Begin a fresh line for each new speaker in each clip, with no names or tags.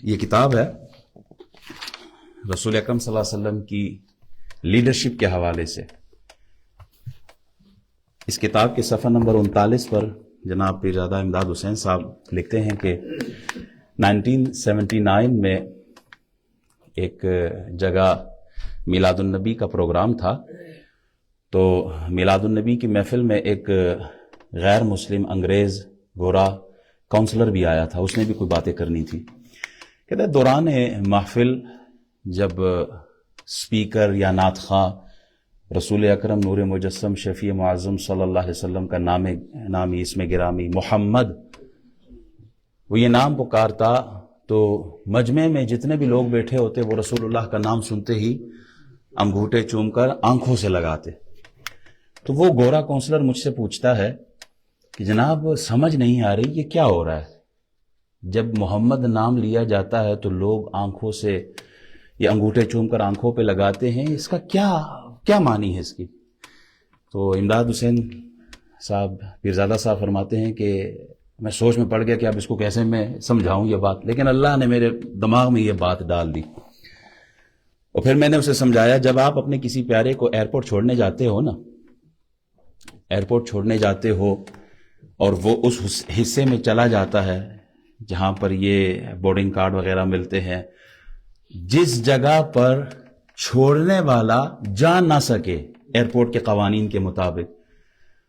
یہ کتاب ہے رسول اکرم صلی اللہ علیہ وسلم کی لیڈرشپ کے حوالے سے. اس کتاب کے صفحہ نمبر 39 پر جناب پیرزادہ امداد حسین صاحب لکھتے ہیں کہ 1979 میں ایک جگہ میلاد النبی کا پروگرام تھا. تو میلاد النبی کی محفل میں ایک غیر مسلم انگریز گورا کاؤنسلر بھی آیا تھا. اس نے بھی کوئی باتیں کرنی تھی. کہتے ہیں دوران محفل جب اسپیکر یا نعت خواں رسول اکرم نور مجسم شفیع معظم صلی اللہ علیہ وسلم کا نامی اسم گرامی محمد وہ یہ نام پکارتا تو مجمع میں جتنے بھی لوگ بیٹھے ہوتے وہ رسول اللہ کا نام سنتے ہی انگوٹھے چوم کر آنکھوں سے لگاتے. تو وہ گورا کاؤنسلر مجھ سے پوچھتا ہے کہ جناب سمجھ نہیں آ رہی یہ کیا ہو رہا ہے. جب محمد نام لیا جاتا ہے تو لوگ آنکھوں سے یہ انگوٹھے چوم کر آنکھوں پہ لگاتے ہیں, اس کا کیا معنی ہے اس کی. تو امداد حسین صاحب پیرزادہ صاحب فرماتے ہیں کہ میں سوچ میں پڑ گیا کہ اب اس کو کیسے میں سمجھاؤں یہ بات, لیکن اللہ نے میرے دماغ میں یہ بات ڈال دی. اور پھر میں نے اسے سمجھایا جب آپ اپنے کسی پیارے کو ایئرپورٹ چھوڑنے جاتے ہو نا, ایئرپورٹ چھوڑنے جاتے ہو اور وہ اس حصے میں چلا جاتا ہے جہاں پر یہ بورڈنگ کارڈ وغیرہ ملتے ہیں, جس جگہ پر چھوڑنے والا جا نہ سکے ایئرپورٹ کے قوانین کے مطابق,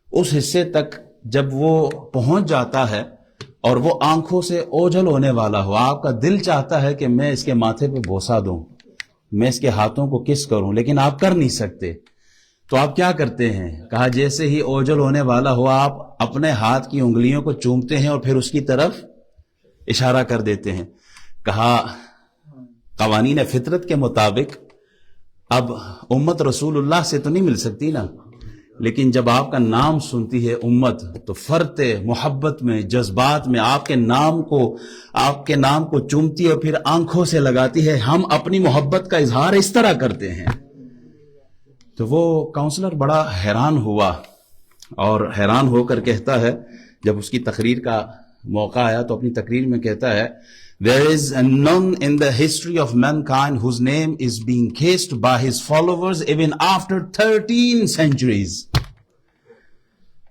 اس حصے تک جب وہ پہنچ جاتا ہے اور وہ آنکھوں سے اوجھل ہونے والا ہو, آپ کا دل چاہتا ہے کہ میں اس کے ماتھے پہ بوسہ دوں, میں اس کے ہاتھوں کو کس کروں, لیکن آپ کر نہیں سکتے. تو آپ کیا کرتے ہیں؟ کہا جیسے ہی اوجھل ہونے والا ہو آپ اپنے ہاتھ کی انگلیوں کو چومتے ہیں اور پھر اس کی طرف اشارہ کر دیتے ہیں. کہا قوانین فطرت کے مطابق اب امت رسول اللہ سے تو نہیں مل سکتی نا, لیکن جب آپ کا نام سنتی ہے امت تو فرتے محبت میں جذبات میں آپ کے نام کو چومتی ہے اور پھر آنکھوں سے لگاتی ہے. ہم اپنی محبت کا اظہار اس طرح کرتے ہیں. تو وہ کاؤنسلر بڑا حیران ہوا اور حیران ہو کر کہتا ہے, جب اس کی تقریر کا موقع آیا تو اپنی تقریر میں کہتا ہے, There is none in the history of mankind whose name is being kissed by his followers even after 13 centuries.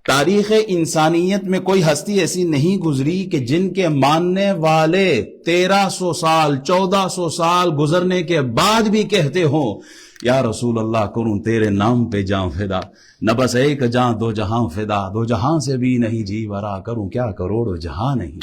تاریخ انسانیت میں کوئی ہستی ایسی نہیں گزری کہ جن کے ماننے والے 1300 سال 1400 سال گزرنے کے بعد بھی کہتے ہوں یا رسول اللہ کروں تیرے نام پہ جاں فدا, نہ بس ایک جاں دو جہاں فدا, دو جہاں سے بھی نہیں جی ورا, کروں کیا کروڑ جہاں نہیں.